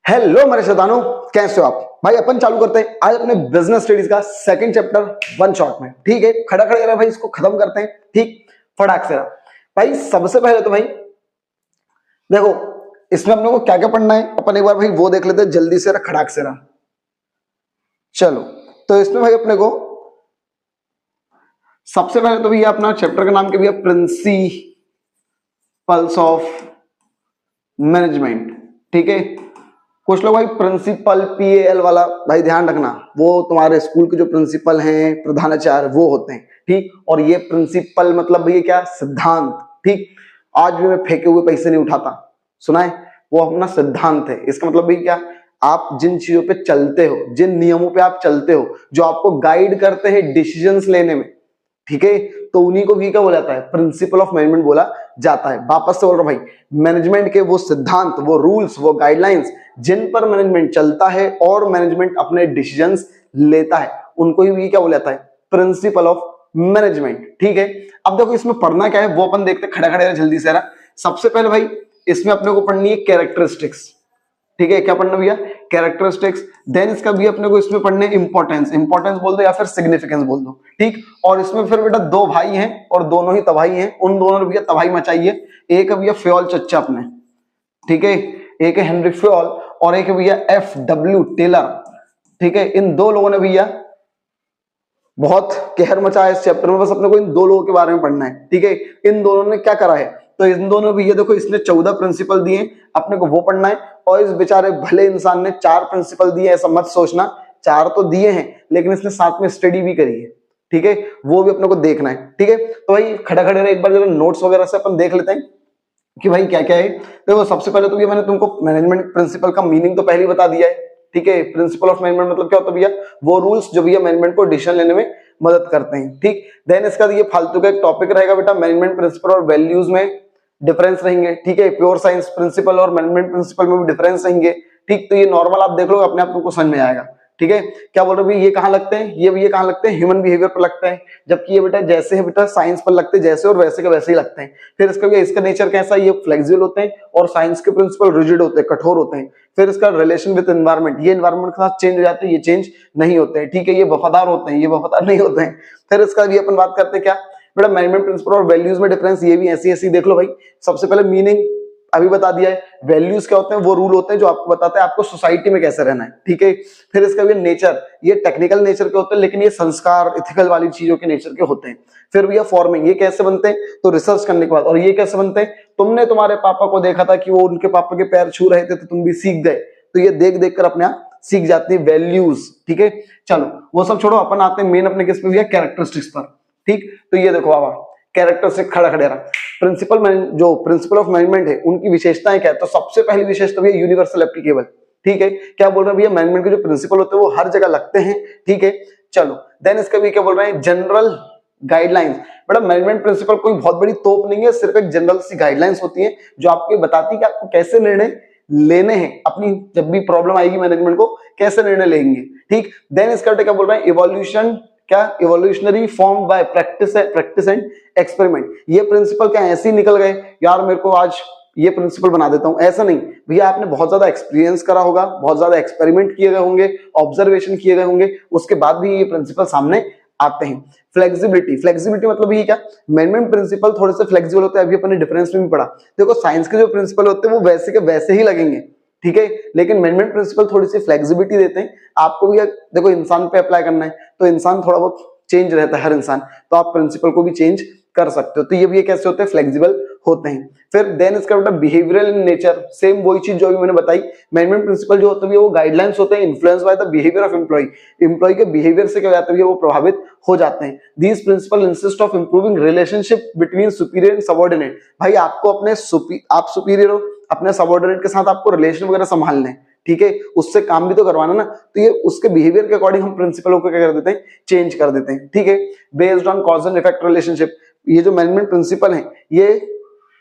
Hello मेरे शैतानों, कैसे हो आप भाई। अपन चालू करते हैं आज अपने बिजनेस स्टडीज का सेकंड चैप्टर वन शॉट में। ठीक है, खड़ा खड़े रहा भाई, इसको खत्म करते हैं। ठीक, फटाक से रहा भाई। सबसे पहले तो भाई देखो, इसमें अपने को क्या क्या पढ़ना है अपन एक बार भाई वो देख लेते हैं जल्दी से, रहा खड़ाक से रहा। चलो, तो इसमें भाई अपने को सबसे पहले तो भैया अपना चैप्टर का नाम क्या भैया, प्रिंसिपल्स ऑफ मैनेजमेंट। ठीक है, कुछ लोग भाई प्रिंसिपल PAL वाला भाई ध्यान रखना, वो तुम्हारे स्कूल के जो प्रिंसिपल हैं, प्रधानाचार्य, वो होते हैं। ठीक, और ये प्रिंसिपल मतलब भैया क्या, सिद्धांत। ठीक, आज भी मैं फेंके हुए पैसे नहीं उठाता, सुना है, वो अपना सिद्धांत है। इसका मतलब भैया क्या, आप जिन चीजों पे चलते हो, जिन नियमों पे आप चलते हो, जो आपको गाइड करते हैं डिसीजंस लेने में, ठीक है, तो उन्हीं को भी क्या बोला जाता है, प्रिंसिपल ऑफ मैनेजमेंट बोला जाता है। वापस से बोल रहा हूं भाई, मैनेजमेंट के वो सिद्धांत, वो रूल्स, वो गाइडलाइंस जिन पर मैनेजमेंट चलता है और मैनेजमेंट अपने डिसीजंस लेता है, उनको ही क्या बोला जाता है, प्रिंसिपल ऑफ मैनेजमेंट। ठीक है, अब देखो इसमें पढ़ना क्या है वो अपन देखते खड़े खड़े जल्दी से रहा। सबसे पहले भाई इसमें अपने को पढ़नी है कैरेक्टरिस्टिक्स। ठीक है, क्या पढ़ना भैया, कैरेक्टरिस्टिक्स। देन इसका भी अपने को इसमें पढ़ने इंपॉर्टेंस, इंपॉर्टेंस बोल दो या फिर सिग्निफिकेंस बोल दो। ठीक, और इसमें फिर बेटा दो भाई हैं और दोनों ही तबाही हैं, उन दोनों ने भैया तबाही मचाई है। एक है भैया फ्योल चच्चा अपने, ठीक है, एक है हेनरी फ्योल और एक है भैया FW टेलर। ठीक है, इन दो लोगों ने भैया बहुत कहर मचाया इस चैप्टर में। बस अपने को इन दो लोगों के बारे में पढ़ना है। ठीक है, इन दोनों ने क्या करा है, तो इन दोनों भी ये देखो, इसने 14 प्रिंसिपल दिए, अपने को वो पढ़ना है। और इस बेचारे भले इंसान ने 4 प्रिंसिपल दिए, ऐसा मत सोचना, 4 तो दिए हैं लेकिन इसने साथ में स्टडी भी करी है। ठीक है, वो भी अपने को देखना है। ठीक है, तो भाई खड़ा खड़े रहे, एक बार जरा नोट्स वगैरह से अपन देख लेते हैं कि भाई क्या क्या है। देखो सबसे पहले तो ये मैंने तुमको मैनेजमेंट प्रिंसिपल का मीनिंग तो पहले ही बता दिया है। ठीक है, प्रिंसिपल ऑफ मैनेजमेंट मतलब क्या होता है भैया, वो रूल्स जो भैया मैनेजमेंट को डिसीजन लेने में मदद करते हैं। ठीक, देन इसका ये फालतू का एक टॉपिक रहेगा बेटा, मैनेजमेंट प्रिंसिपल और वैल्यूज में डिफरेंस रहेंगे। ठीक है, प्योर साइंस प्रिंसिपल और मैनेजमेंट प्रिंसिपल में भी डिफरेंस रहेंगे। ठीक, तो ये नॉर्मल आप देख लो, अपने आप तुमको समझ में आएगा। ठीक है, क्या बोल रहे हो, ये कहाँ लगते हैं, ये कहाँ लगते हैं, ह्यूमन बिहेवियर पर लगते हैं, जबकि ये बेटा जैसे है बेटा साइंस पर लगते हैं, जैसे और वैसे के वैसे ही लगते हैं। फिर इसका नेचर कैसा है, ये फ्लेक्सिबल होते हैं और साइंस के प्रिंसिपल रिजिड होते हैं, कठोर होते हैं। फिर इसका रिलेशन विद एनवायरमेंट, ये एनवायरमेंट के साथ चेंज हो जाते हैं, ये चेंज नहीं होते हैं। ठीक है, ये वफादार होते हैं, ये वफादार नहीं होते हैं। फिर इसका भी अपन बात करते हैं क्या बेटा, मैनेजमेंट प्रिंसिपल और वैल्यूज में डिफरेंस, ये भी ऐसी ऐसी देख लो भाई। सबसे पहले मीनिंग अभी बता दिया है, वैल्यूज क्या होते हैं, वो रूल होते हैं जो आपको बताते हैं आपको सोसाइटी में कैसे रहना है। ठीक है, फिर इसका भी नेचर, ये टेक्निकल नेचर के होते हैं लेकिन ये संस्कार, इथिकल वाली चीजों के नेचर के होते हैं। फिर भैया फॉर्मिंग, ये कैसे बनते हैं, तो रिसर्च करने के बाद। और ये कैसे बनते हैं, तुमने तुम्हारे पापा को देखा था कि वो उनके पापा के पैर छू रहे थे तो तुम भी सीख गए, तो ये देख देख कर अपने आप सीख जाती है वैल्यूज। ठीक है, चलो वो सब छोड़ो, अपन आते हैं मेन अपने किस पे भैया, कैरेक्टरिस्टिक्स पर। ठीक, तो ये देखो बाबा, कैरेक्टर से खड़ा खड़े रहा। जो प्रिंसिपल ऑफ मैनेजमेंट है उनकी विशेषताएं क्या है, तो सबसे पहली विशेषता भैया यूनिवर्सल एप्लीकेबल। ठीक है, क्या बोल रहे हैं भैया, मैनेजमेंट के जो प्रिंसिपल होते हैं वो हर जगह लगते हैं। ठीक है, चलो देन इसका भी क्या बोल रहे हैं, जनरल गाइडलाइंस। बेटा मैनेजमेंट प्रिंसिपल कोई बहुत बड़ी तोप नहीं है, सिर्फ एक जनरल सी गाइडलाइंस होती है जो आपको बताती है कि आपको कैसे निर्णय लेने हैं, अपनी जब भी प्रॉब्लम आएगी मैनेजमेंट को कैसे निर्णय लेंगे। ठीक, देन इसका क्या बोल रहे हैं, इवोल्यूशन, क्या evolutionary form by practice and experiment. ये प्रिंसिपल क्या ऐसे ही निकल गए यार मेरे को आज ये प्रिंसिपल बना देता हूं, ऐसा नहीं भैया, आपने बहुत ज्यादा एक्सपीरियंस करा होगा, बहुत ज्यादा एक्सपेरिमेंट किए गए होंगे, ऑब्जर्वेशन किए गए होंगे, उसके बाद भी ये प्रिंसिपल सामने आते हैं। फ्लेक्सिबिलिटी, फ्लेक्सिबिलिटी मतलब ये क्या, मैनेजमेंट प्रिंसिपल थोड़े से फ्लेक्सिबल होते हैं, अभी अपने डिफरेंस में भी पढ़ा। देखो साइंस के जो प्रिंसिपल होते हैं वो वैसे के वैसे ही लगेंगे, ठीक है, लेकिन मैनेजमेंट प्रिंसिपल थोड़ी सी फ्लेक्सिबिलिटी देते हैं आपको भी। देखो इंसान पे अप्लाई करना है तो इंसान थोड़ा बहुत चेंज रहता है हर इंसान, तो आप प्रिंसिपल को भी चेंज कर सकते हो। तो ये भी कैसे होते हैं, फ्लेक्सिबल होते हैं। फिर देन इसका बेटा बिहेवियरल इन नेचर, सेम वही चीज जो अभी मैंने बताई। मैनेजमेंट प्रिंसिपल जो होते हैं वो गाइडलाइंस होते हैं, influence by the behaviour of employ, employ के बिहेवियर से क्या होता है वो प्रभावित हो जाते हैं। These principle insist of improving relationship between superior and subordinate. भाई आपको अपने आप सुपीरियर हो, अपने सबऑर्डिनेट के साथ आपको रिलेशन वगैरह संभालने हैं, ठीक है, उससे काम भी तो करवाना ना, तो ये उसके बिहेवियर के अकॉर्डिंग हम प्रिंसिपलों को क्या कर देते हैं, चेंज कर देते हैं। ठीक है, based on cause and effect relationship, ये जो मैनेजमेंट प्रिंसिपल है ये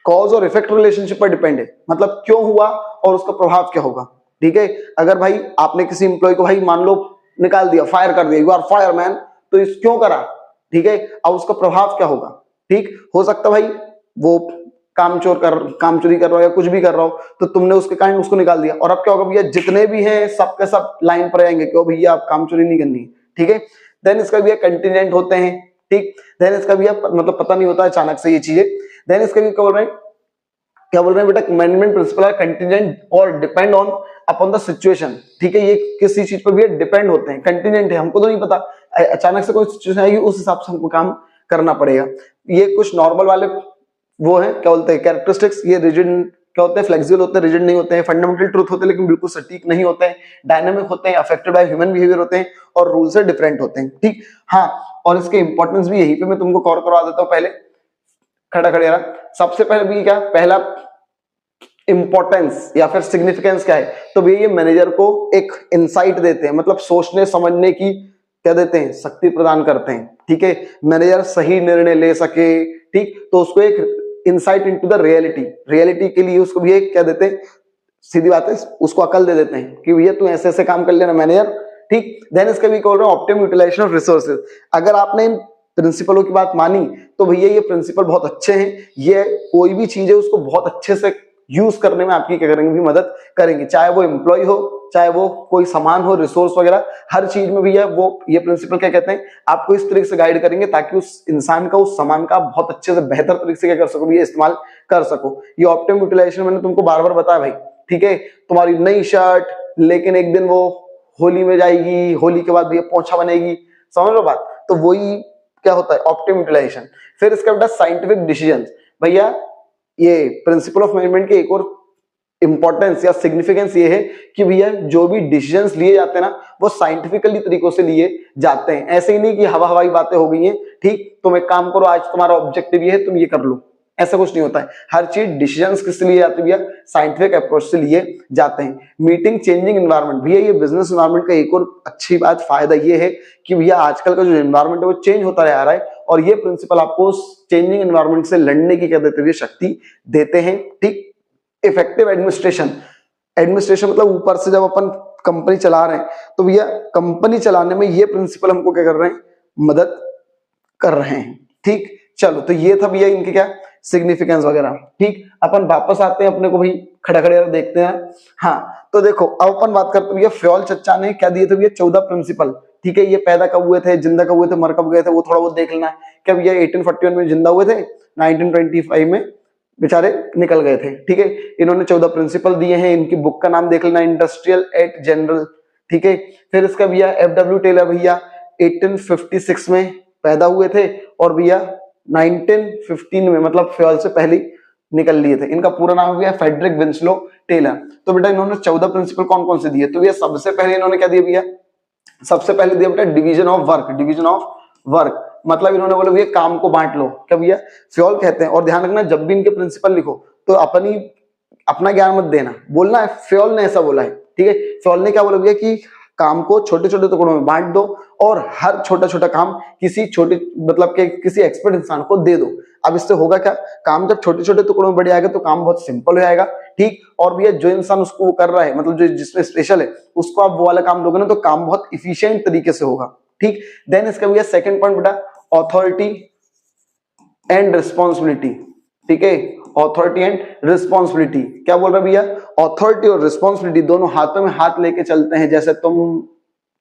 कॉज और इफेक्ट रिलेशनशिप पर डिपेंड है, मतलब क्यों हुआ और उसका प्रभाव क्या होगा। ठीक है, अगर भाई आपने किसी एम्प्लॉय को भाई मान लो निकाल दिया, फायर कर दिया, यू आर फायर मैन, तो इस क्यों करा, ठीक है, अब उसका प्रभाव क्या होगा। ठीक, हो सकता भाई वो काम चोरी कर रहा हो या कुछ भी कर रहा हो, तो तुमने उसके कारण उसको निकाल दिया। और अब क्या होगा भैया, जितने भी हैं सब के सब लाइन पर आएंगे, क्यों भैया आप काम चोरी नहीं करनी है, ठीक है। देन इसका भैया कंटीजेंट होते हैं, ठीक। देन इसका भैया मतलब पता नहीं होता अचानक से ये चीजें। देन इसका भी क्या बोल रहे हैं बेटा, मैनेजमेंट प्रिंसिपल है कंटीजेंट और depend on upon the situation, ठीक है। ये किसी चीज पर भी डिपेंड होते हैं, कंटीजेंट है हमको तो नहीं पता, अचानक से कोई सिचुएशन आएगी उस हिसाब से हमको काम करना पड़ेगा। ये कुछ नॉर्मल वाले वो है, क्या बोलते हैं, कैरेक्टरिस्टिक्स। ये रिजिड क्या होते हैं, फ्लेक्सिबल होते हैं, रिजिड नहीं होते हैं। फंडामेंटल ट्रूथ होते हैं लेकिन बिल्कुल सटीक नहीं होते हैं। डायनामिक होते हैं, अफेक्टेड बाय ह्यूमन बिहेवियर होते हैं, और रूल से डिफरेंट होते हैं, ठीक। हाँ, और इसके इंपॉर्टेंस भी यहीं पे मैं तुमको कवर करवा देता हूँ। पहले खड़ा सबसे पहले भी क्या, पहला इंपॉर्टेंस या फिर सिग्निफिकेंस क्या है, तो भैया ये मैनेजर को एक इंसाइट देते हैं, मतलब सोचने समझने की क्या देते हैं, शक्ति प्रदान करते हैं, ठीक है। मैनेजर सही निर्णय ले सके, ठीक, तो उसको एक इंसाइट इनटू द रियलिटी के लिए उसको भी एक क्या देते हैं, सीधी बात है, उसको अकल दे देते हैं कि भैया तू ऐसे ऐसे काम कर लेना मैनेजर, ठीक। देन इसका भी बोल रहा हूं ऑप्टिमम यूटिलाइजेशन ऑफ रिसोर्सेज। अगर आपने इन प्रिंसिपलों की बात मानी तो भैया ये प्रिंसिपल बहुत अच्छे हैं, ये कोई भी चीज है उसको बहुत अच्छे से यूज करने में आपकी क्या करेंगे भी, मदद करेंगे। चाहे वो एम्प्लॉय हो, चाहे वो कोई सामान हो, रिसोर्स वगैरह, हर चीज में भैया वो ये प्रिंसिपल क्या कहते हैं, आपको इस तरीके से गाइड करेंगे ताकि उस इंसान का, उस सामान का बहुत अच्छे से बेहतर तरीके से क्या कर सको भैया, इस्तेमाल कर सको। ये ऑप्टिमम यूटिलाइजेशन मैंने तुमको बार बार बताया भाई, ठीक है। तुम्हारी नई शर्ट, लेकिन एक दिन वो होली में जाएगी, होली के बाद भैया पोंछा बनेगी, समझ लो बात, तो वही क्या होता है ऑप्टिमम यूटिलाइजेशन। फिर इसका बेटा साइंटिफिक डिसीजन, भैया ये प्रिंसिपल ऑफ मैनेजमेंट के एक और इंपॉर्टेंस या सिग्निफिकेंस ये है कि भैया जो भी डिसीजंस लिए जाते हैं ना, वो साइंटिफिकली तरीकों से लिए जाते हैं। ऐसे ही नहीं कि हवा हवाई बातें हो गई हैं, ठीक, तुम एक काम करो, आज तुम्हारा ऑब्जेक्टिव ये है, तुम ये कर लो, ऐसा कुछ नहीं होता है। हर चीज डिसीजंस किससे लिए जाते हैं भैया, साइंटिफिक अप्रोच से लिए जाते हैं। मीटिंग चेंजिंग एनवायरनमेंट, भैया ये बिजनेस एनवायरनमेंट का एक और अच्छी बात, फायदा ये है कि भैया आजकल का जो एनवायरनमेंट है वो चेंज होता जा रहा है, और ये प्रिंसिपल आपको उस चेंजिंग एनवायरनमेंट से लड़ने की क्या देते हुए शक्ति देते हैं, ठीक। इफेक्टिव एडमिनिस्ट्रेशन मतलब ऊपर से जब अपन कंपनी चला रहे हैं तो भैया कंपनी चलाने में ये प्रिंसिपल हमको क्या कर रहे हैं, मदद कर रहे हैं, ठीक। चलो, तो ये था भैया इनके क्या सिग्निफिकेंस वगैरह, ठीक। अपन वापस आते हैं अपने को भाई, खड़े देखते हैं। हाँ, तो देखो अब अपन बात करते हैं भैया, फ्योल चच्चा ने क्या दिए थे भैया, 14 प्रिंसिपल, ठीक है। ये पैदा कब हुए थे, जिंदा कब हुए थे, मर कब गए थे, वो थोड़ा बहुत देख लेना है। क्या भैया 1841 में जिंदा हुए थे, 1925 में बेचारे निकल गए थे, ठीक है। इन्होंने 14 प्रिंसिपल दिए हैं, इनकी बुक का नाम देख लेना, इंडस्ट्रियल एक्ट जनरल, ठीक है। फिर इसका भैया FW टेलर भैया 1856 में पैदा हुए थे, और भैया 1915 में मतलब फ्योल से पहले निकल लिए थे। इनका पूरा नाम भैया फ्रेडरिक विंसलो टेलर। तो बेटा इन्होंने 14 प्रिंसिपल कौन कौन से दिए, तो भैया सबसे पहले इन्होंने क्या दिया भैया, सबसे पहले दिया बेटा डिवीजन ऑफ वर्क, मतलब इन्होंने बोला भैया काम को बांट लो, क्या भैया फ्योल कहते हैं। और ध्यान रखना जब भी इनके प्रिंसिपल लिखो तो अपना ज्ञान मत देना, बोलना है फ्योल ने ऐसा बोला है, ठीक है। फ्योल ने क्या बोला भैया कि काम को छोटे छोटे टुकड़ों में बांट दो, और हर छोटा छोटा काम किसी छोटे मतलब के किसी एक्सपर्ट इंसान को दे दो। अब इससे होगा क्या, काम जब छोटे छोटे टुकड़ों में बढ़ जाएगा तो काम बहुत सिंपल हो जाएगा, ठीक। और भैया जो इंसान उसको कर रहा है, मतलब जो जिसमें स्पेशल है, उसको आप वो वाला काम दोगे ना तो काम बहुत इफिशियंट तरीके से होगा, ठीक। देन इसका भैया सेकंड पॉइंट बेटा ऑथोरिटी एंड रिस्पॉन्सिबिलिटी, ठीक है। ऑथोरिटी एंड रिस्पॉन्सिबिलिटी क्या बोल रहे भैया, ऑथोरिटी और रिस्पॉन्सिबिलिटी दोनों हाथों में हाथ लेके चलते हैं, जैसे तुम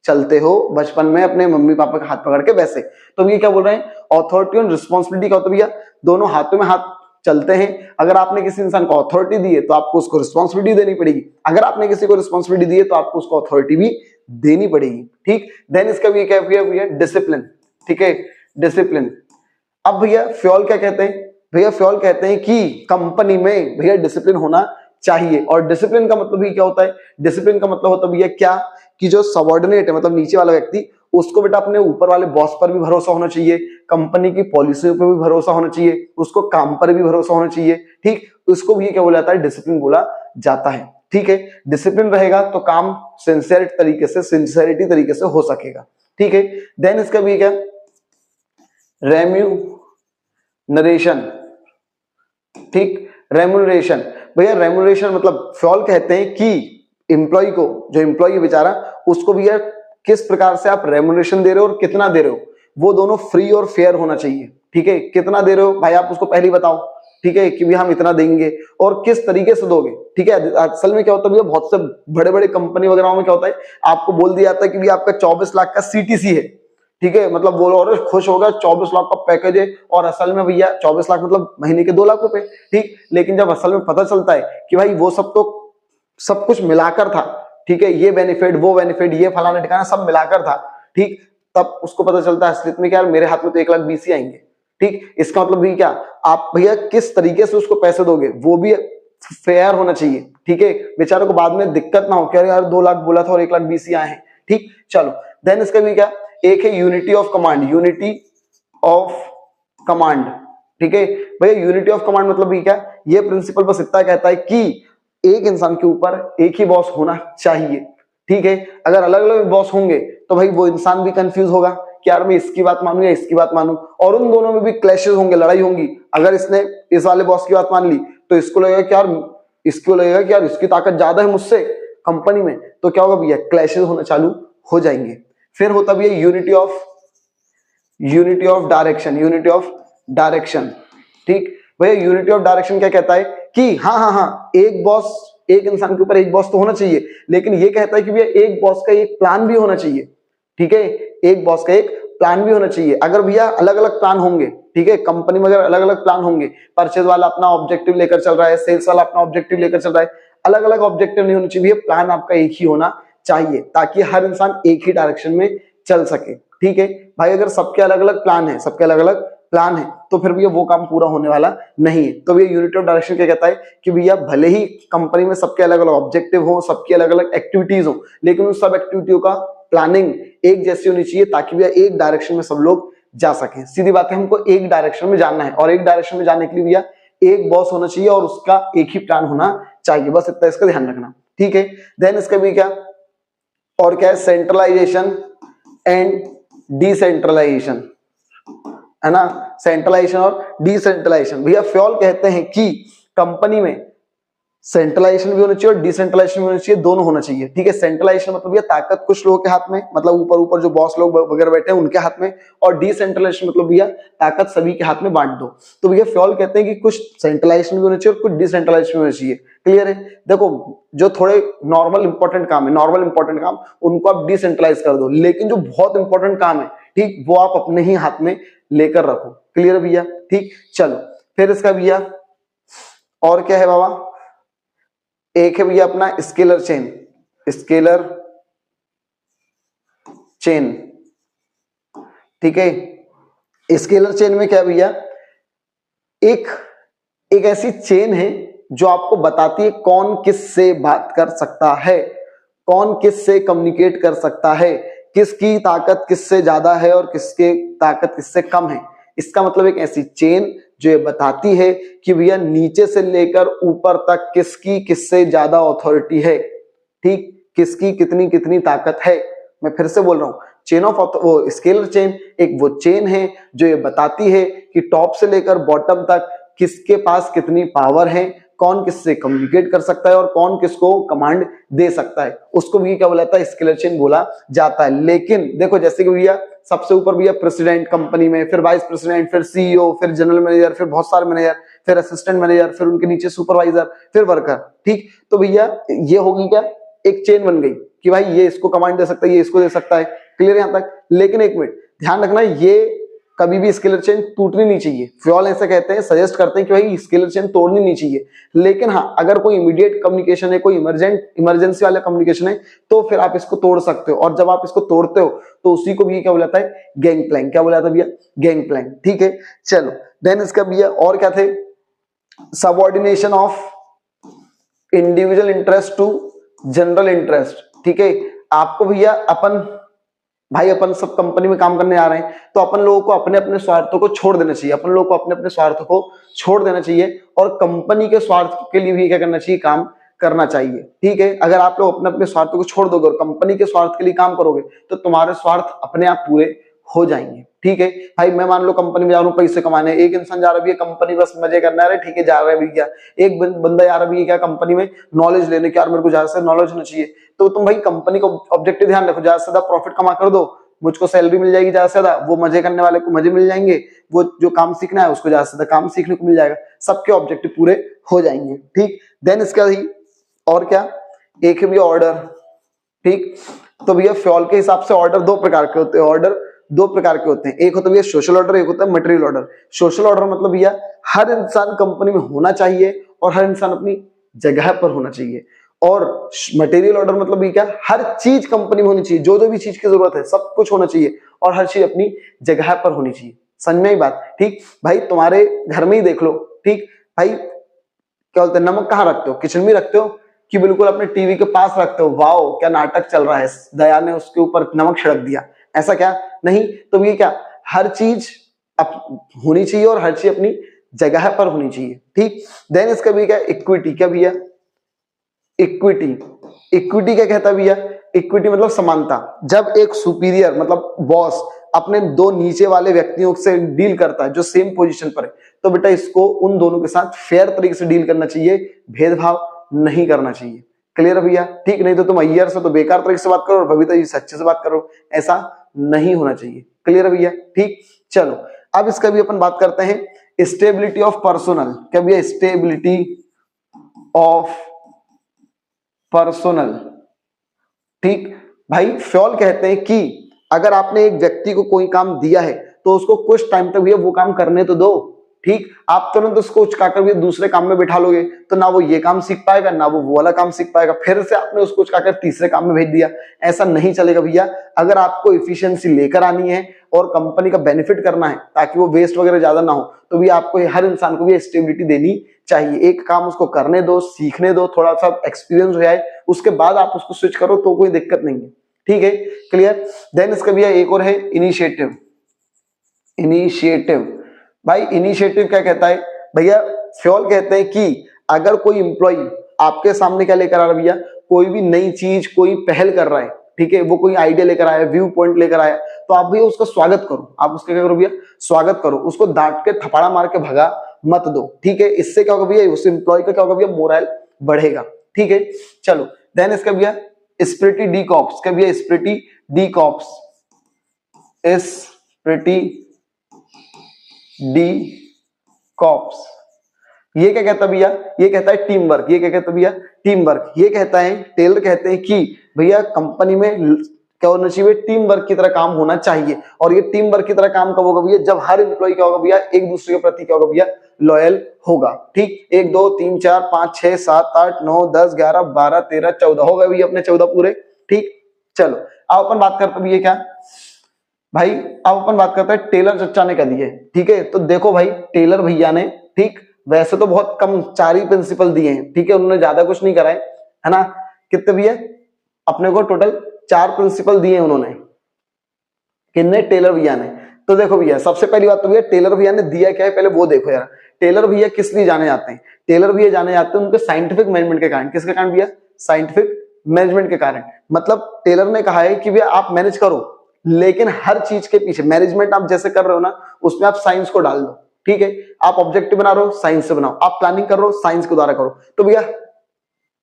चलते हो बचपन में अपने मम्मी पापा का हाथ पकड़ के, वैसे। तो ये क्या बोल रहे हैं, ऑथोरिटी और रिस्पॉन्सिबिलिटी का होता है भैया दोनों हाथों में हाथ चलते हैं। अगर आपने किसी इंसान को अथॉरिटी दी है तो आपको उसको रिस्पॉन्सिबिलिटी देनी पड़ेगी, अगर आपने किसी को रिस्पॉन्सिबिलिटी दी है तो आपको उसको अथॉरिटी भी देनी पड़ेगी, ठीक। देन इसका भी क्या भैया डिसिप्लिन, ठीक है, डिसिप्लिन। अब भैया फ्योल क्या कहते हैं, भैया फ्योल कहते हैं कि कंपनी में भैया डिसिप्लिन होना चाहिए। और डिसिप्लिन का मतलब भी क्या होता है, डिसिप्लिन का मतलब होता है भैया क्या कि जो सबऑर्डिनेट है मतलब नीचे वाला व्यक्ति, उसको बेटा अपने ऊपर वाले बॉस पर भी भरोसा होना चाहिए, कंपनी की पॉलिसियों पर भी भरोसा होना चाहिए, उसको काम पर भी भरोसा होना चाहिए, ठीक। उसको भी क्या बोला जाता है, डिसिप्लिन बोला जाता है, ठीक है। डिसिप्लिन रहेगा तो काम सिंसियरिटी तरीके से हो सकेगा, ठीक है। देन इसका भी क्या रेम्यूनरेशन, ठीक, रेम्यूनरेशन। भैया रेम्यूनरेशन मतलब फ्योल कहते हैं कि एम्प्लॉय को, जो एम्प्लॉय बेचारा, उसको भैया किस प्रकार से आप रेम्यूनरेशन दे रहे हो और कितना दे रहे हो, वो दोनों फ्री और फेयर होना चाहिए, ठीक है। कितना दे रहे हो भाई आप उसको पहले ही बताओ, ठीक है, कि भी हम इतना देंगे और किस तरीके से दोगे, ठीक है। असल में क्या होता है भैया, बहुत से बड़े बड़े कंपनी वगैरह में क्या होता है, आपको बोल दिया जाता है कि भी आपका 24 लाख का सीटीसी है, ठीक है, मतलब वो और खुश होगा 24 लाख का पैकेज है, और असल में भैया 24 लाख मतलब महीने के 2 लाख रुपए, ठीक। लेकिन जब असल में पता चलता है कि भाई वो सब तो सब कुछ मिलाकर था, ठीक है, ये बेनिफिट वो बेनिफिट ये फलाना ठिकाना सब मिलाकर था, ठीक, तब उसको पता चलता है असलियत में क्या मेरे हाथ में तो 1,20,000 ही आएंगे, ठीक। इसका मतलब भी क्या, आप भैया किस तरीके से उसको पैसे दोगे वो भी फेयर होना चाहिए, ठीक है, बेचारे को बाद में दिक्कत ना हो कि अरे यार 2 लाख बोला था और 1,20,000 आए हैं, ठीक। चलो देन इसका भी क्या, एक है unity of command, unity of command, ठीक है भैया। यूनिटी ऑफ कमांड मतलब भी क्या, ये प्रिंसिपल बस इतना कहता है कि एक इंसान के ऊपर एक ही बॉस होना चाहिए, ठीक है। अगर अलग अलग बॉस होंगे तो भाई वो इंसान भी कंफ्यूज होगा कि यार मैं इसकी बात मानूं या इसकी बात मानूं, और उन दोनों में भी क्लैशेस होंगे, लड़ाई होंगी। अगर इसने इस वाले बॉस की बात मान ली तो इसको लगेगा कि यार इसकी ताकत ज्यादा है मुझसे कंपनी में, तो क्या होगा भैया, क्लैशेस होना चालू हो जाएंगे। फिर होता भी है यूनिटी ऑफ डायरेक्शन, ठीक भैया। यूनिटी ऑफ डायरेक्शन क्या कहता है कि हाँ एक इंसान के ऊपर एक बॉस तो होना चाहिए, लेकिन ये कहता है कि भैया एक बॉस का एक प्लान भी होना चाहिए, ठीक है, एक बॉस का एक प्लान भी होना चाहिए। अगर भैया अलग अलग प्लान होंगे, ठीक है, कंपनी में अगर अलग अलग प्लान होंगे, परचेज वाला अपना ऑब्जेक्टिव लेकर चल रहा है, सेल्स वाला अपना ऑब्जेक्टिव लेकर चल रहा है, अलग अलग ऑब्जेक्टिव नहीं होने चाहिए, प्लान आपका एक ही होना चाहिए, ताकि हर इंसान एक ही डायरेक्शन में चल सके, ठीक है भाई। अगर सबके अलग अलग प्लान है तो फिर भैया वो काम पूरा होने वाला नहीं है। तो भैया यूनिटी ऑफ डायरेक्शन क्या कहता है कि भैया भले ही कंपनी में सबके अलग अलग ऑब्जेक्टिव हो, सबकी अलग अलग एक्टिविटीज हो, लेकिन उन सब एक्टिविटियों का प्लानिंग एक जैसी होनी चाहिए, ताकि भैया एक डायरेक्शन में सब लोग जा सके। सीधी बात है, हमको एक डायरेक्शन में जाना है, और एक डायरेक्शन में जाने के लिए भैया एक बॉस होना चाहिए और उसका एक ही प्लान होना चाहिए, बस इतना इसका ध्यान रखना, ठीक है। देन इसका भी क्या और क्या है, सेंट्रलाइजेशन एंड डिसेंट्रलाइजेशन, है ना, सेंट्रलाइजेशन और डिसेंट्रलाइजेशन। भैया फ्योल कहते हैं कि कंपनी में सेंट्रलाइजेशन भी होना चाहिए और डिसेंट्रलाइजेशन भी होना चाहिए, दोनों होना चाहिए, ठीक है। सेंट्रलाइजेशन मतलब ये ताकत कुछ लोगों के हाथ में, मतलब ऊपर ऊपर जो बॉस लोग वगैरह बैठे हैं उनके हाथ में, और डिसेंट्रलाइजेशन मतलब भैया ताकत सभी के हाथ में बांट दो। तो भैया फ्योल कहते हैं कि कुछ सेंट्रलाइजेशन भी होना चाहिए और कुछ डिसेंट्रलाइजेशन भी होना चाहिए। क्लियर है? देखो जो थोड़े नॉर्मल इंपॉर्टेंट काम उनको आप डिसेंट्रलाइज कर दो, लेकिन जो बहुत इंपॉर्टेंट काम है, ठीक, वो आप अपने ही हाथ में लेकर रखो। क्लियर है भैया? ठीक, चलो फिर इसका भैया और क्या है बाबा, एक है भैया अपना स्केलर चेन, ठीक है। स्केलर चेन में क्या भैया, एक ऐसी चेन है जो आपको बताती है कौन किससे बात कर सकता है, कौन किससे कम्युनिकेट कर सकता है, किसकी ताकत किससे ज्यादा है और किसकी ताकत किससे कम है। इसका मतलब एक ऐसी चेन जो ये बताती है कि भैया नीचे से लेकर ऊपर तक किसकी किससे ज्यादा अथॉरिटी है, ठीक, किसकी कितनी कितनी ताकत है। मैं फिर से बोल रहा हूं, चेन ऑफ वो स्केलर चेन एक वो चेन है जो ये बताती है कि टॉप से लेकर बॉटम तक किसके पास कितनी पावर है, कौन किससे कम्युनिकेट कर सकता है और कौन किसको कमांड दे सकता है, उसको भी क्या बोला जाता है, स्केलर चेन बोला जाता है। लेकिन देखो जैसे कि भैया सबसे ऊपर भैया प्रेसिडेंट कंपनी में, फिर वाइस प्रेसिडेंट, फिर सीईओ, फिर जनरल मैनेजर, फिर बहुत सारे मैनेजर, फिर असिस्टेंट मैनेजर, फिर उनके नीचे सुपरवाइजर, फिर वर्कर, ठीक। तो भैया ये होगी क्या, एक चेन बन गई कि भाई ये इसको कमांड दे सकता है, ये इसको दे सकता है। क्लियर यहां तक? लेकिन एक मिनट ध्यान रखना, ये कभी भी स्केलर चेन टूटनी नहीं चाहिए। फ्योल ऐसा कहते हैं, सजेस्ट करते हैं कि भाई स्केलर चेन तोड़नी नहीं चाहिए। लेकिन हाँ, अगर कोई इमीडिएट कम्युनिकेशन है, कोई इमरजेंसी वाला कम्युनिकेशन है, तो फिर आप इसको तोड़ सकते हो। और जब आप इसको तोड़ते हो तो उसी को भी क्या बोला जाता है, गैंग प्लैंक। क्या बोला जाता है भैया? गैंग प्लैंक, ठीक है। चलो देन इसका भैया और क्या थे, subordination of individual interest to general interest, ठीक है। आपको भैया अपन सब कंपनी में काम करने आ रहे हैं, तो अपन लोगों को अपने अपने स्वार्थों को छोड़ देना चाहिए, अपन लोगों को अपने अपने स्वार्थों को छोड़ देना चाहिए और कंपनी के स्वार्थ के लिए भी क्या करना चाहिए, काम करना चाहिए, ठीक है। अगर आप लोग अपने अपने स्वार्थों को छोड़ दोगे और कंपनी के स्वार्थ के लिए काम करोगे तो तुम्हारे स्वार्थ अपने आप पूरे हो जाएंगे, ठीक है भाई। मैं मान लो कंपनी में जा रहा हूँ पैसे कमाने, एक इंसान जा रहा है कंपनी बस मजे करना है, ठीक है, जा रहा है भैया। एक बंदा जा रहा है क्या कंपनी में नॉलेज लेने, क्या मेरे को ज्यादा से नॉलेज होना चाहिए, तो तुम भाई कंपनी को ऑब्जेक्टिव ध्यान रखो, ज्यादा से ज्यादा प्रॉफिट कमा कर दो, मुझको सैलरी मिल जाएगी ज्यादा से ज्यादा, वो मजे करने वाले को मजे मिल जाएंगे, वो जो काम सीखना है उसको ज्यादा से ज्यादा काम सीखने को मिल जाएगा, सबके ऑब्जेक्टिव पूरे हो जाएंगे। ठीक, देन इसका ही और क्या, एक है भैया ऑर्डर। ठीक, तो भैया फ्यूल के हिसाब से ऑर्डर दो प्रकार के होते हैं, ऑर्डर दो प्रकार के होते हैं, एक होता है भैया सोशल ऑर्डर, एक होता है मटेरियल ऑर्डर। सोशल ऑर्डर मतलब भैया हर इंसान कंपनी में होना चाहिए और हर इंसान अपनी जगह पर होना चाहिए, और मटेरियल ऑर्डर मतलब भी क्या, हर चीज कंपनी में होनी चाहिए, जो जो भी चीज की जरूरत है सब कुछ होना चाहिए और हर चीज अपनी जगह पर होनी चाहिए। समझ में आई बात? ठीक भाई, तुम्हारे घर में ही देख लो। ठीक भाई, क्या बोलते हैं, नमक कहाँ रखते हो, किचन में रखते हो कि बिल्कुल अपने टीवी के पास रखते हो? वाओ क्या नाटक चल रहा है, दया ने उसके ऊपर नमक छिड़क दिया, ऐसा क्या? नहीं, तो ये क्या, हर चीज होनी चाहिए और हर चीज अपनी जगह पर होनी चाहिए। ठीक, देन इसका भी क्या, इक्विटी। क्या भैया, इक्विटी। इक्विटी क्या कहता है भैया, इक्विटी मतलब समानता। जब एक सुपीरियर मतलब बॉस अपने दो नीचे वाले व्यक्तियों से डील करता है जो सेम पोजीशन पर है, तो बेटा इसको उन दोनों के साथ फेयर तरीके से डील करना चाहिए, भेदभाव नहीं करना चाहिए। क्लियर है भैया? ठीक, नहीं तो तुम अय्यर से तो बेकार तरीके से बात करो और बबीता जी से अच्छे से बात करो, ऐसा नहीं होना चाहिए। क्लियर है भैया? ठीक, चलो अब इसका भी अपन बात करते हैं, स्टेबिलिटी ऑफ पर्सोनल। क्या भैया, स्टेबिलिटी ऑफ पर्सोनल। ठीक भाई, फ्यूल कहते हैं कि अगर आपने एक व्यक्ति को कोई काम दिया है तो उसको कुछ टाइम तक भैया वो काम करने तो दो। ठीक, आप तुरंत उसको उचकाकर भी दूसरे काम में बिठा लोगे तो ना वो ये काम सीख पाएगा ना वो वाला काम सीख पाएगा, फिर से आपने उसको उचकाकर तीसरे काम में भेज दिया, ऐसा नहीं चलेगा भैया। अगर आपको इफिशियंसी लेकर आनी है और कंपनी का बेनिफिट करना है ताकि वो वेस्ट वगैरह ज्यादा ना हो, तो भी आपको हर इंसान को भी स्टेबिलिटी देनी चाहिए। एक काम उसको करने दो, सीखने दो, थोड़ा सा एक्सपीरियंस हो जाए, उसके बाद आप उसको स्विच करो तो कोई दिक्कत नहीं है। ठीक है, क्लियर? देन इसका भैया एक और है, इनिशिएटिव। इनिशिएटिव भाई, इनिशिएटिव क्या कहता है भैया, फ्यूल कहते हैं कि अगर कोई इंप्लॉय आपके सामने क्या लेकर आ रहा है भैया, कोई भी नई चीज कोई पहल कर रहा है, ठीक है, वो कोई आइडिया लेकर आया, व्यू पॉइंट लेकर आया, तो आप भैया उसका स्वागत करो। आप उसका क्या करो भैया, स्वागत करो, उसको डांट के थपड़ा मार के भगा मत दो। ठीक है, इससे क्या होगा भैया, उस इंप्लॉय का क्या होगा भैया, मोरल बढ़ेगा। ठीक है, चलो देन इसका भैया स्पिरिटी डी कॉर्प्स। क्या भैया, स्पिरिटी डी कॉर्प्स, स्पिरिटी डी कॉर्प्स। ये क्या कहता है भैया, ये कहता है टीम वर्क। ये क्या कहता है भैया, टीम वर्क। ये कहता है, टेलर कहते हैं कि भैया कंपनी में क्या होना चाहिए, टीम वर्क की तरह काम होना चाहिए। और ये टीम वर्क की तरह काम कब होगा भैया, जब हर एम्प्लॉय क्या होगा भैया, एक दूसरे के प्रति क्या होगा भैया, लॉयल होगा। ठीक, 1 2 3 4 5 6 7 8 9 10 11 12 13 14 हो गए भैया अपने 14 पूरे। ठीक, चलो अब अपन बात करते भैया क्या भाई, अब अपन बात करते हैं टेलर चच्चा ने क्या दिए। ठीक है, तो देखो भाई टेलर भैया ने, ठीक, वैसे तो बहुत कम 4 ही प्रिंसिपल दिए हैं, ठीक है, उन्होंने ज्यादा कुछ नहीं करा है ना। कितने भैया, अपने को टोटल 4 प्रिंसिपल दिए उन्होंने, कितने, टेलर भैया ने। तो देखो भैया, सबसे पहली बात तो भैया टेलर भैया ने दिया क्या है पहले वो देखो यार। टेलर भैया किस लिए जाने जाते हैं, टेलर भैया जाने जाते हैं उनके साइंटिफिक मैनेजमेंट के कारण। किसके कारण भैया, साइंटिफिक मैनेजमेंट के कारण। मतलब टेलर ने कहा है कि भैया आप मैनेज करो, लेकिन हर चीज के पीछे मैनेजमेंट आप जैसे कर रहे हो ना, उसमें आप साइंस को डाल दो। ठीक है, आप ऑब्जेक्टिव बना रहे हो, साइंस से बनाओ, आप प्लानिंग कर रहे हो, साइंस के द्वारा करो। तो भैया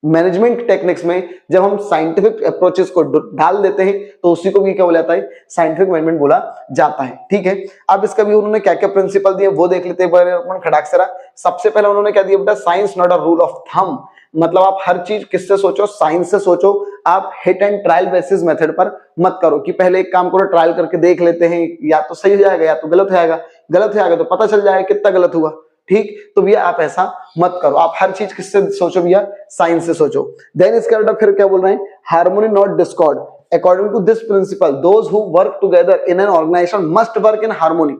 मैनेजमेंट टेक्निक्स में जब हम साइंटिफिक अप्रोचेस को डाल देते हैं तो उसी को भी क्या बोला जाता है, साइंटिफिक मैनेजमेंट बोला जाता है। ठीक है, अब इसका भी उन्होंने क्या क्या प्रिंसिपल दिए वो देख लेते हैं खड़ाक से। सबसे पहले उन्होंने क्या दिया बेटा, science not a rule of thumb. मतलब आप हर चीज किससे सोचो, साइंस से सोचो। आप hit and trial basis method पर मत करो कि पहले एक काम करो, ट्रायल करके देख लेते हैं, या तो सही हो जाएगा या तो गलत हो जाएगा। गलत हो जाएगा तो पता चल जाएगा कितना गलत हुआ। ठीक, तो भैया आप ऐसा मत करो, आप हर चीज किससे सोचो भैया, साइंस से सोचो। देन इसके बाद फिर क्या बोल रहे हैं, harmony not discord. According to this principle those who work together in an organisation must work in harmony.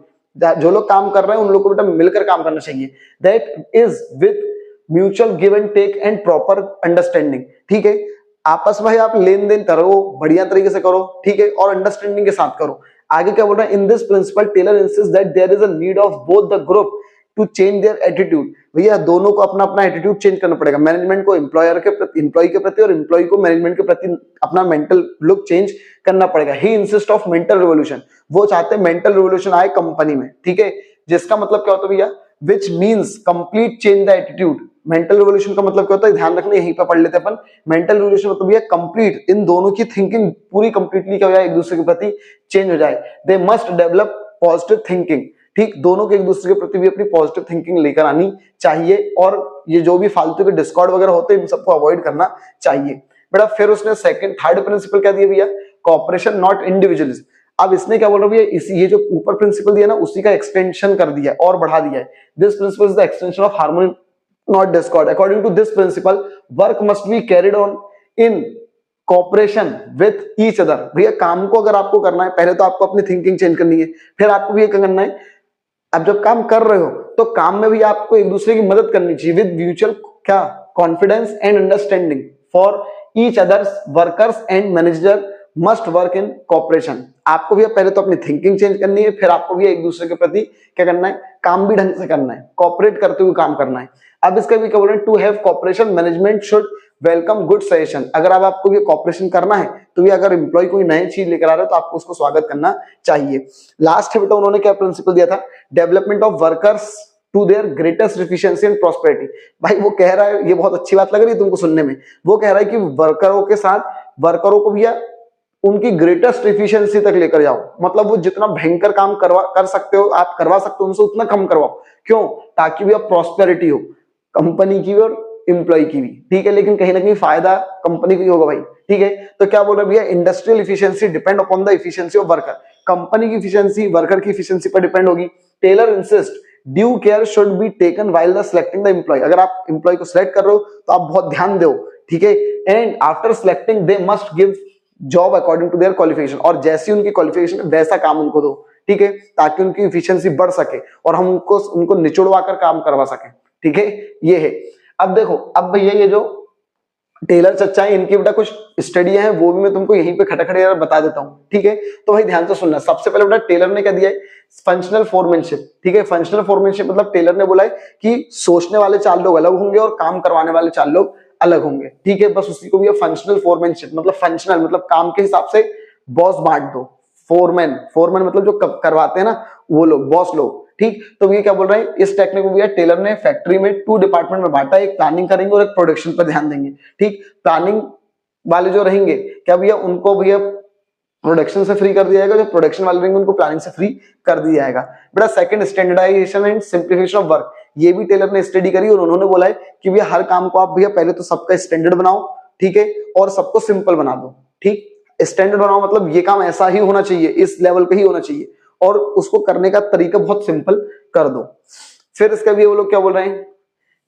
जो लोग काम कर रहे हैं उन लोगों को बेटा मिलकर काम करना चाहिए। That is with mutual give and take and proper understanding. ठीक है, आपस में आप लेन देन करो, बढ़िया तरीके से करो, ठीक है, और अंडरस्टैंडिंग के साथ करो। आगे क्या बोल रहा है, in this principle Taylor insist that there is a need of both the group to change their attitude. भैया दोनों को अपना अपना एटीट्यूड चेंज करना पड़ेगा, मैनेजमेंट को एम्प्लॉयर के प्रति, एम्प्लॉय के प्रति, और एम्प्लॉय को मैनेजमेंट के प्रति अपना मेंटल लुक चेंज करना पड़ेगा। ही इंसिस्ट ऑफ मेंटल रिवोल्यूशन, वो चाहते हैं मेंटल रिवोल्यूशन आए कंपनी में। ठीक है, जिसका मतलब क्या होता है भैया, which means complete change the attitude. Mental revolution का मतलब क्या होता है, ध्यान रखना, यहीं पे पढ़ लेते अपन। मेंटल रिवोल्यूशन मतलब ये कंप्लीट, इन दोनों की थिंकिंग पूरी कंप्लीटली क्या हो जाए, एक दूसरे के प्रति चेंज हो जाए। They must develop positive thinking, ठीक, दोनों के एक दूसरे के प्रति भी अपनी पॉजिटिव थिंकिंग लेकर आनी चाहिए, और ये जो भी फालतू के डिस्कॉर्ड वगैरह होते हैं इन सबको अवॉइड करना चाहिए बेटा। फिर उसने थर्ड प्रिंसिपल क्या दिया भैया, कॉपरेशन नॉट इंडिविजुअलिज्म। अब इसने क्या बोल रहा है भैया, इसी ये जो ऊपर प्रिंसिपल दिया ना उसी का एक्सटेंशन कर दिया है और बढ़ा दिया है। This principle is the extension of harmony not discord. According to this principle work must be carried on in cooperation with each other. भैया काम को अगर आपको करना है, पहले तो आपको अपनी थिंकिंग चेंज करनी है, फिर आपको भी ये करना है, अब जब काम कर रहे हो तो काम में भी आपको एक दूसरे की मदद करनी चाहिए विद म्यूचुअल क्या, confidence and understanding for each others workers and manager must work in cooperation. आपको भी पहले तो अपनी थिंकिंग चेंज करनी है, फिर आपको भी एक दूसरे के प्रति क्या करना है, काम भी ढंग से करना है, कॉपरेट करते हुए काम करना है। अब इसका भी क्या बोल रहे हैं, to have cooperation management should welcome good suggestion. अगर अब आपको ये कॉपरेशन करना है तो भी अगर एम्प्लॉय कोई नई चीज लेकर आ रहा है तो आपको उसको स्वागत करना चाहिए। लास्ट है बेटा उन्होंने क्या प्रिंसिपल दिया था, development of workers to their greatest efficiency and prosperity. भाई वो कह रहा है, ये बहुत अच्छी बात लग रही है तुमको सुनने में, वो कह रहा है कि वर्करों के साथ वर्करों को भैया उनकी ग्रेटेस्ट एफिशिएंसी तक लेकर जाओ, मतलब वो जितना भयंकर काम कर सकते हो, आप करवा सकते हो उनसे उतना कम करवाओ। क्यों, ताकि भैया प्रॉस्पेरिटी हो कंपनी की और एम्प्लॉय की भी, ठीक है, लेकिन कहीं ना कहीं फायदा कंपनी को ही होगा भाई, ठीक है। तो क्या बोल रहे भैया, industrial efficiency depend upon the efficiency of worker. Company की एफिशिएंसी वर्कर की एफिशिएंसी पर डिपेंड होगी। Taylor insist due care should be taken while the selecting the employ. अगर आप एम्प्लॉय को सिलेक्ट कर रहे हो तो आप बहुत ध्यान दो, ठीक है। And after selecting they must give job according to their qualification, और जैसी उनकी क्वालिफिकेशन वैसा काम उनको दो, ठीक है, ताकि उनकी एफिशिएंसी बढ़ सके और हम उनको निचोड़वा कर काम करवा सके, ठीक है। ये है। अब देखो, अब भैया ये जो टेलर चच्चा है इनकी बेटा कुछ स्टडी है, वो भी मैं तुमको यहीं पे खटाखट बता देता हूँ, ठीक है। तो भाई ध्यान से सुनना। सबसे पहले बेटा टेलर ने क्या दिया है, फंक्शनल फोरमैनशिप, ठीक है। फंक्शनल फोरमैनशिप मतलब टेलर ने बोला है कि सोचने वाले 4 लोग अलग होंगे और काम करवाने वाले 4 लोग अलग होंगे, ठीक है। बस उसी को भी फंक्शनल फोरमैनशिप मतलब फंक्शनल मतलब काम के हिसाब से बॉस बांट दो। फोरमैन मतलब जो करवाते हैं ना वो लोग, बॉस लोग, ठीक। तो ये क्या बोल रहे हैं, इस टेक्निक को भैया टेलर ने फैक्ट्री में 2 डिपार्टमेंट में बांटा, एक प्लानिंग करेंगे और एक प्रोडक्शन पर ध्यान देंगे, ठीक। प्लानिंग वाले जो रहेंगे क्या भैया, उनको भैया प्रोडक्शन से फ्री कर दिया जाएगा, जो प्रोडक्शन वाले रहेंगे उनको प्लानिंग से फ्री कर दिया जाएगा। बेटा second, standardisation and simplification of work. ये भी टेलर ने स्टडी करी और उन्होंने बोला है कि भैया हर काम को आप भैया पहले तो सबका स्टैंडर्ड बनाओ, ठीक है, और सबको सिंपल बना दो, ठीक। स्टैंडर्ड बनाओ मतलब ये काम ऐसा ही होना चाहिए, इस लेवल पे ही होना चाहिए, और उसको करने का तरीका बहुत सिंपल कर दो। फिर इसका भी वो लोग क्या बोल रहे हैं,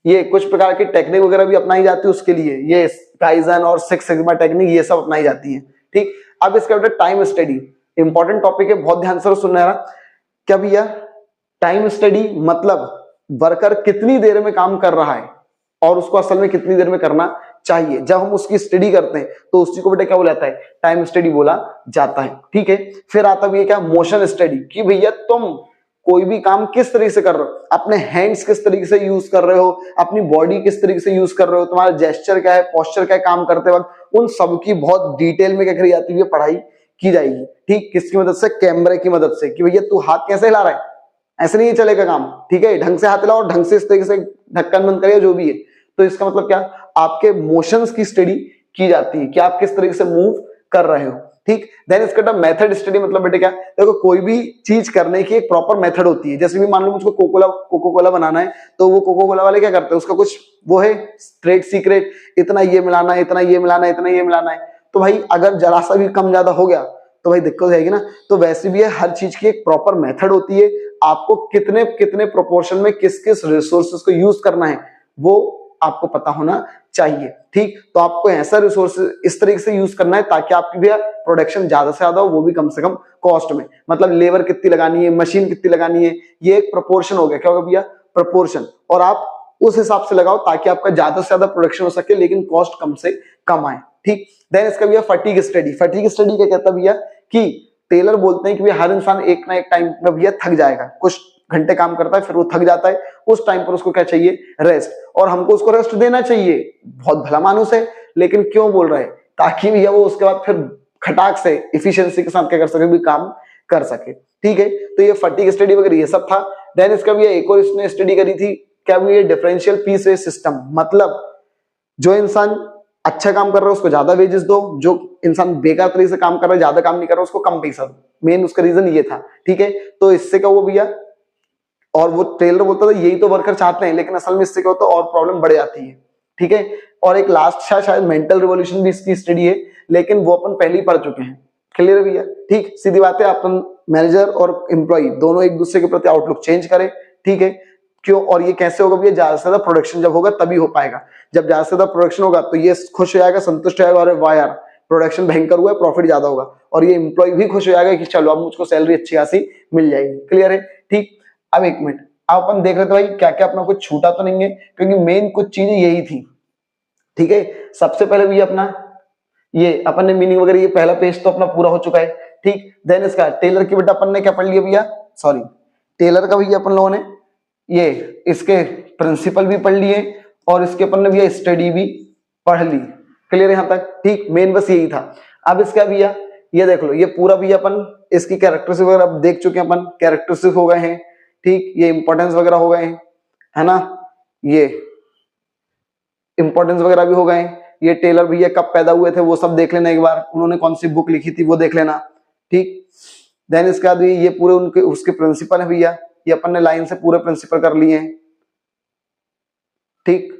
ये कुछ प्रकार की टेक्निक वगैरह भी अपनाई जाती है उसके लिए, ये काइजन और 6 सिग्मा टेक्निक ये सब अपनाई जाती है, ठीक। अब इसका बेटा टाइम स्टडी, इंपॉर्टेंट टॉपिक है, बहुत ध्यान से सुनना है। क्या भैया, टाइम स्टडी मतलब वर्कर कितनी देर में काम कर रहा है और उसको असल में कितनी देर में करना चाहिए। जब हम उसकी स्टडी करते हैं तो उसी को बेटा क्या बोला जाता है, टाइम स्टडी बोला जाता है, ठीक है। फिर आता भी है क्या, मोशन स्टडी, कि भैया तुम कोई भी काम किस तरीके से कर रहे हो, अपने हैंड्स किस तरीके से यूज कर रहे हो, अपनी बॉडी किस तरीके से यूज कर रहे हो, तुम्हारा जेस्चर क्या है, पोस्चर क्या है काम करते वक्त, उन सब की बहुत डिटेल में क्या करी जाती है, पढ़ाई की जाएगी, ठीक। किसकी मदद से, कैमरे की मदद से, कि भैया तू हाथ कैसे हिला रहा है, ऐसे नहीं चलेगा काम, ठीक है, ढंग से हाथ हिलाओ और ढंग से इस तरीके से ढक्कन बंद करिए जो भी है। तो इसका मतलब क्या, आपके मोशंस की स्टडी की जाती है कि आप किस तरीके से मूव कर रहे हो, ठीक। देन इसका मेथड स्टडी मतलब बेटे क्या, देखो कोई भी चीज करने की एक प्रॉपर मेथड होती है। जैसे भी मान लो मुझको कोको कोला बनाना है, तो वो कोको कोला वाले क्या करते हैं, उसका कुछ वो है ट्रेड सीक्रेट, इतना ये मिलाना है, इतना ये मिलाना है, इतना ये मिलाना है। तो भाई अगर जरा सा भी कम ज्यादा हो गया तो भाई दिक्कत जाएगी ना। तो वैसे भी है, हर चीज की एक प्रॉपर मेथड होती है, आपको कितने कितने प्रोपोर्शन में किस किस रिसोर्सेज को यूज करना है वो आपको पता होना चाहिए, ठीक। तो आपको ऐसा रिसोर्सेज इस तरीके से यूज करना है ताकि आपकी भी प्रोडक्शन ज्यादा से ज्यादा हो, वो भी कम से कम कॉस्ट में। मतलब लेबर कितनी लगानी है, मशीन कितनी लगानी है, ये एक प्रोपोर्शन हो गया, क्या होगा भैया, प्रोपोर्शन। और आप उस हिसाब से लगाओ ताकि आपका ज्यादा से ज्यादा प्रोडक्शन हो सके लेकिन कॉस्ट कम से कम आए, ठीक। देन इसका भैया फटीग स्टडी। फटीग स्टडी क्या कहता है भैया, कि टेलर बोलते हैं कि भैया हर इंसान एक ना एक टाइम में भैया थक जाएगा, कुछ घंटे काम करता है फिर वो थक जाता है, उस टाइम पर उसको क्या चाहिए, रेस्ट, और हमको उसको रेस्ट देना चाहिए। बहुत भला मानुस है, लेकिन क्यों बोल रहा है, ताकि भैया वो उसके बाद फिर खटाक से इफिशिएंसी के साथ क्या कर सके, भी काम कर सके, ठीक है। तो ये फटीग स्टडी वगैरह ये सब था। देन इसका भी एक और इसने स्टडी करी थी, क्या वो ये डिफरेंशियल पीस वेज सिस्टम, मतलब जो इंसान अच्छा काम कर रहा है उसको ज्यादा वेजेस दो, जो इंसान बेकार तरीके से काम कर रहा है, ज्यादा काम नहीं कर रहा, उसको कम पैसा दो। मेन उसका रीजन ये था, ठीक है। तो इससे क्या हुआ भैया, और वो टेलर बोलता था यही तो वर्कर चाहते हैं, लेकिन असल में इससे क्या होता है और प्रॉब्लम बढ़ जाती है, ठीक है। और एक लास्ट शायद मेंटल रिवॉल्यूशन भी इसकी स्टडी है, लेकिन वो अपन पहले ही पढ़ चुके हैं। क्लियर है भैया, ठीक। सीधी बात है, अपन मैनेजर और एम्प्लॉय दोनों एक दूसरे के प्रति आउटलुक चेंज करें, ठीक है। क्यों, और ये कैसे होगा भैया, ज्यादा से ज्यादा प्रोडक्शन जब होगा तभी हो पाएगा। जब ज्यादा से ज्यादा प्रोडक्शन होगा तो ये खुश हो जाएगा, संतुष्ट हो जाएगा, अरे वाह यार प्रोडक्शन भयंकर हुआ है, प्रॉफिट ज्यादा होगा। और ये एम्प्लॉय भी खुश हो जाएगा कि चलो अब मुझको सैलरी अच्छी खासी मिल जाएगी। क्लियर है, ठीक। अब एक मिनट, अब अपन देख रहे थे भाई क्या क्या अपना कुछ छूटा तो नहीं है, क्योंकि मेन कुछ चीजें यही थी, ठीक है। सबसे पहले भी अपना ये अपन ने मीनिंग वगैरह, ये पहला पेज तो अपना पूरा हो चुका है, ठीक। देन इसका टेलर की बेटा अपन ने क्या पढ़ लिया भैया, सॉरी टेलर का भैया अपन लोगों ने ये इसके प्रिंसिपल भी पढ़ लिए और इसके अपन ने भैया स्टडी भी पढ़ ली। क्लियर यहां तक, ठीक। मेन बस यही था। अब इसका भैया ये देख लो, ये पूरा भी अपन इसकी कैरेक्टरिस्टिक वगैरह अब देख चुके हैं, अपन कैरेक्टरिस्टिक हो गए हैं, ठीक। ये इंपॉर्टेंस वगैरह हो गए हैं, है ना, ये इंपॉर्टेंस वगैरह भी हो गए हैं। ये टेलर भैया कब पैदा हुए थे वो सब देख लेना एक बार, उन्होंने कौन सी बुक लिखी थी वो देख लेना, ठीक। देन इसके बाद ये पूरे उनके उसके प्रिंसिपल है भैया, ये अपन ने लाइन से पूरे प्रिंसिपल कर लिए हैं, ठीक।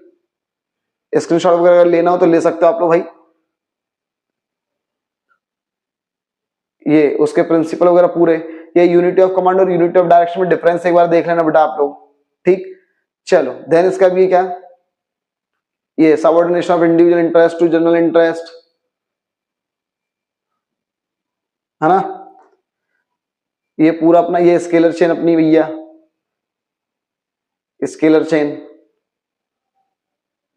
स्क्रीनशॉट वगैरह लेना हो तो ले सकते हो आप लोग भाई। ये उसके प्रिंसिपल वगैरह पूरे, ये यूनिटी ऑफ कमांड और यूनिटी ऑफ डायरेक्शन में डिफरेंस एक बार देख लेना बेटा आप लोग, ठीक। चलो देन इसका भी क्या, ये subordination of individual interest to general interest, है ना। ये पूरा अपना ये स्केलर चेन अपनी भैया, scalar chain,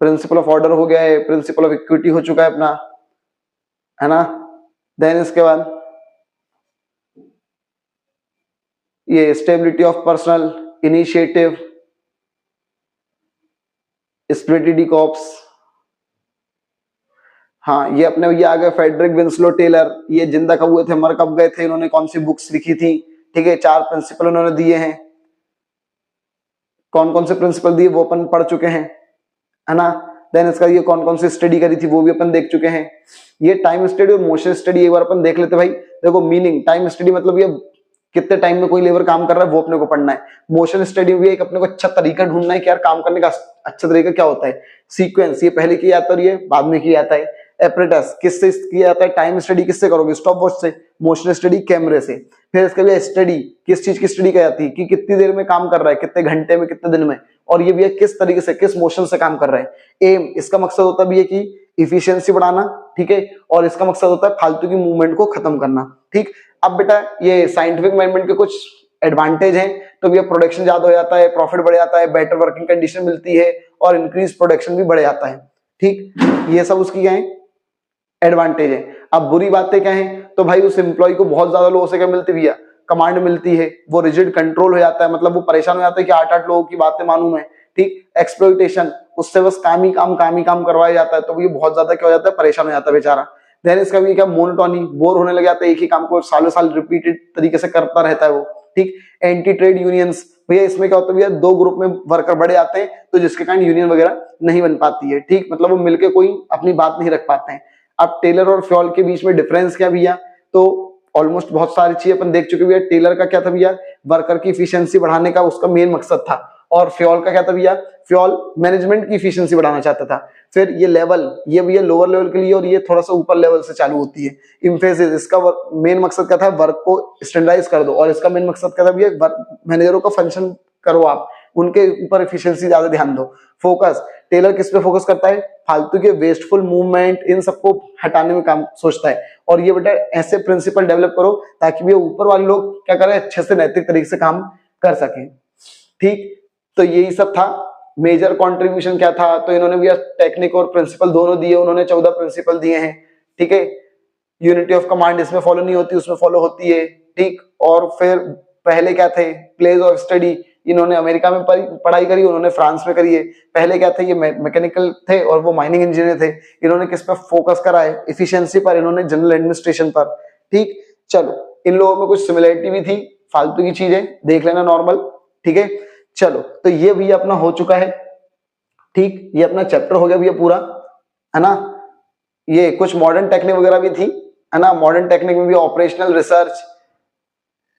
principle of order हो गया है, प्रिंसिपल ऑफ इक्विटी हो चुका है अपना, है ना। देन इसके बाद ये stability of personal initiative, spirited corps, हाँ ये अपने ये आ गए फेडरिक विंसलो टेलर, ये जिंदा कब हुए थे, मर कब गए थे, इन्होंने कौन सी बुक्स लिखी थी, ठीक है। 4 प्रिंसिपल उन्होंने दिए हैं, कौन कौन से प्रिंसिपल दिए वो अपन पढ़ चुके हैं, है ना। देन इसका ये कौन कौन सी स्टडी करी थी वो भी अपन देख चुके हैं। ये टाइम स्टडी और मोशन स्टडी एक बार अपन देख लेते भाई। देखो मीनिंग, टाइम स्टडी मतलब ये कितने टाइम में कोई लेबर काम कर रहा है वो अपने को पढ़ना है। मोशन स्टडी में भी एक अपने को अच्छा तरीका ढूंढना है कि यार काम करने का अच्छा तरीका क्या होता है। सीक्वेंस, ये पहले किया जाता है और ये बाद में किया जाता है। एपरेटस किससे किया जाता है, टाइम स्टडी किससे करोगे, स्टॉप वॉच से। मोशन स्टडी कैमरे से। फिर इसका भी स्टडी, किस चीज की स्टडी की जाती है कि कितनी देर में काम कर रहा है, कितने घंटे में, कितने दिन में, और ये भी है किस तरीके से, किस मोशन से काम कर रहा है। एम, इसका मकसद होता भी है कि इफिशियंसी बढ़ाना, ठीक है। और इसका मकसद होता है फालतू की मूवमेंट को खत्म करना, ठीक। अब बेटा ये साइंटिफिक मेजरमेंट के कुछ एडवांटेज हैं, तो भैया प्रोडक्शन ज्यादा हो जाता है, प्रॉफिट बढ़ जाता है, बेटर वर्किंग कंडीशन मिलती है और इंक्रीज प्रोडक्शन भी बढ़ जाता है, ठीक। ये सब उसकी क्या है, एडवांटेज है। अब बुरी बातें क्या है, तो भाई उस एम्प्लॉय को बहुत ज्यादा लोगों से क्या मिलती भैया, कमांड मिलती है, वो रिजिड कंट्रोल हो जाता है, मतलब वो परेशान हो जाता है कि 8-8 लोगों की बातें मालूम है, ठीक। एक्सप्लॉइटेशन, उससे बस काम ही काम करवाया जाता है, तो ये बहुत ज्यादा क्या हो जाता है, परेशान हो जाता है बेचारा। देन इसका भी क्या, मोनोटोनी, बोर होने लग जाता है, एक ही काम को सालों साल रिपीटेड तरीके से करता रहता है वो, ठीक। एंटी ट्रेड यूनियंस, भैया इसमें क्या होता है भैया, 2 ग्रुप में वर्कर बढ़े जाते हैं, तो जिसके कारण यूनियन वगैरह नहीं बन पाती है, ठीक। मतलब वो मिलके कोई अपनी बात नहीं रख पाते हैं। अब टेलर और फ्योल के बीच में डिफरेंस क्या भैया, तो ऑलमोस्ट बहुत सारी चीजें अपन देख चुके भैया। टेलर का क्या था भैया, वर्कर की इफिशियंसी बढ़ाने का उसका मेन मकसद था, और फ्योल का क्या था भैया, फ्योल मैनेजमेंट की इफिशियंसी बढ़ाना चाहता था। फिर ये लेवल, ये भैया लोअर लेवल के लिए और ये थोड़ा सा ऊपर लेवल से चालू होती है। इम्फेसिस, इसका मेन मकसद क्या था, वर्क को स्टैंडर्डाइज कर दो, और इसका मेन मकसद क्या था भैया, मैनेजरों का फंक्शन करो आप, उनके ऊपर एफिशिएंसी ज्यादा ध्यान दो। फोकस, टेलर किस पे फोकस करता है, फालतू के वेस्टफुल मूवमेंट इन सबको हटाने में काम सोचता है। और ये बेटा ऐसे प्रिंसिपल डेवलप करो ताकि ये ऊपर वाले लोग क्या करें, अच्छे से नैतिक तरीके से काम कर सके, ठीक। तो यही सब था। मेजर कंट्रीब्यूशन क्या था, तो इन्होंने भी टेक्निक और प्रिंसिपल दोनों दिए, उन्होंने 14 प्रिंसिपल दिए हैं, ठीक है। यूनिटी ऑफ कमांड इसमें फॉलो नहीं होती, उसमें फॉलो होती है, ठीक। और फिर पहले क्या थे, प्लेस ऑफ स्टडी, इन्होंने अमेरिका में पढ़ाई करी, उन्होंने फ्रांस में करी है। पहले क्या थे, ये मैकेनिकल थे और वो माइनिंग इंजीनियर थे। इन्होंने किस पे फोकस करा है, इफिशियंसी पर, इन्होंने जनरल एडमिनिस्ट्रेशन पर, ठीक। चलो इन लोगों में कुछ सिमिलरिटी भी थी, फालतू की चीजें देख लेना नॉर्मल, ठीक है। चलो, तो ये भी अपना हो चुका है, ठीक, ये अपना चैप्टर हो गया भैया पूरा, है ना। ये कुछ मॉडर्न टेक्निक वगैरह भी थी, है ना। मॉडर्न टेक्निक में भी ऑपरेशनल रिसर्च,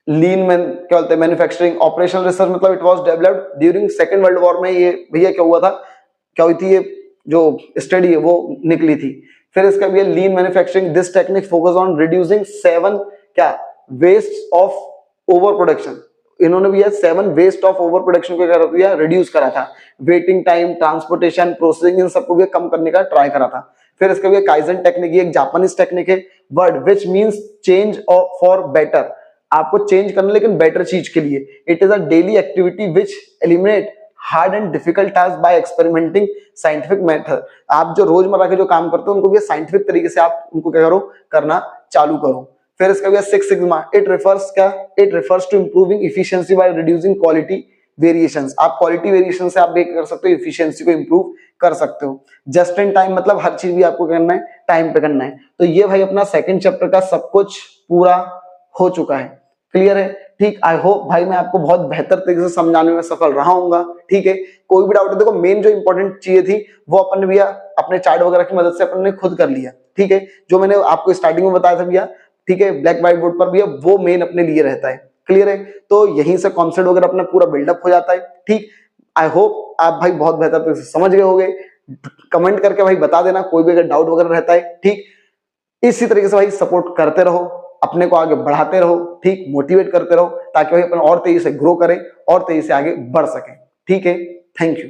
लीन मैन क्या बोलते हैं मैन्युफैक्चरिंग, ऑपरेशनल रिसर्च मतलब it was developed during second world war में। ये भैया क्या हुआ था, क्या हुई थी, ये जो स्टडी है वो निकली थी। फिर इसका भी लीन manufacturing, this technique focus on reducing 7 क्या वेस्ट ऑफ ओवर प्रोडक्शन। इन्होंने भी 7 वेस्ट ऑफ ओवर प्रोडक्शन को क्या किया, रिड्यूस करा था। वेटिंग टाइम, ट्रांसपोर्टेशन, प्रोसेसिंग, इन सबको भी कम करने का ट्राई करा था। फिर इसका भी काइजन टेक्निक, ये एक जापानीज टेक्निक है, word which means change for better, आपको चेंज करना लेकिन बेटर चीज के लिए। It is a daily activity which eliminate hard and difficult task by experimenting scientific method. आप जो रोजमर्रा के जो काम करते हो उनको भी साइंटिफिक तरीके से आप उनको क्या करो, करना चालू करो। फिर इसका भी 6 sigma, it refers to improving efficiency by reducing quality variations. आप क्वालिटी वेरिएशन से आप कर सकते हो, इफिशिएंसी को इंप्रूव कर सकते हो। जस्ट इन टाइम मतलब हर चीज भी आपको करना है टाइम पे करना है। तो ये भाई अपना सेकंड चैप्टर का सब कुछ पूरा हो चुका है, क्लियर है, ठीक। आई होप भाई मैं आपको बहुत बेहतर तरीके से समझाने में सफल रहा हूंगा, ठीक है। कोई भी डाउट है, देखो मेन जो इंपॉर्टेंट चीजें थी वो अपन ने भैया अपने चार्ट वगैरह की मदद से अपन ने खुद कर लिया, ठीक है। जो मैंने आपको स्टार्टिंग में बताया था भैया, ठीक है, ब्लैक व्हाइट बोर्ड पर भैया वो मेन अपने लिए रहता है, क्लियर है। तो यहीं से कॉन्सेप्ट वगैरह अपना पूरा बिल्डअप हो जाता है, ठीक। आई होप आप भाई बहुत बेहतर तरीके से समझ गए होंगे। कमेंट करके भाई बता देना कोई भी अगर डाउट वगैरह रहता है, ठीक। इसी तरीके से भाई सपोर्ट करते रहो, अपने को आगे बढ़ाते रहो, ठीक, मोटिवेट करते रहो, ताकि भाई अपन और तेजी से ग्रो करें और तेजी से आगे बढ़ सकें, ठीक है। Thank you.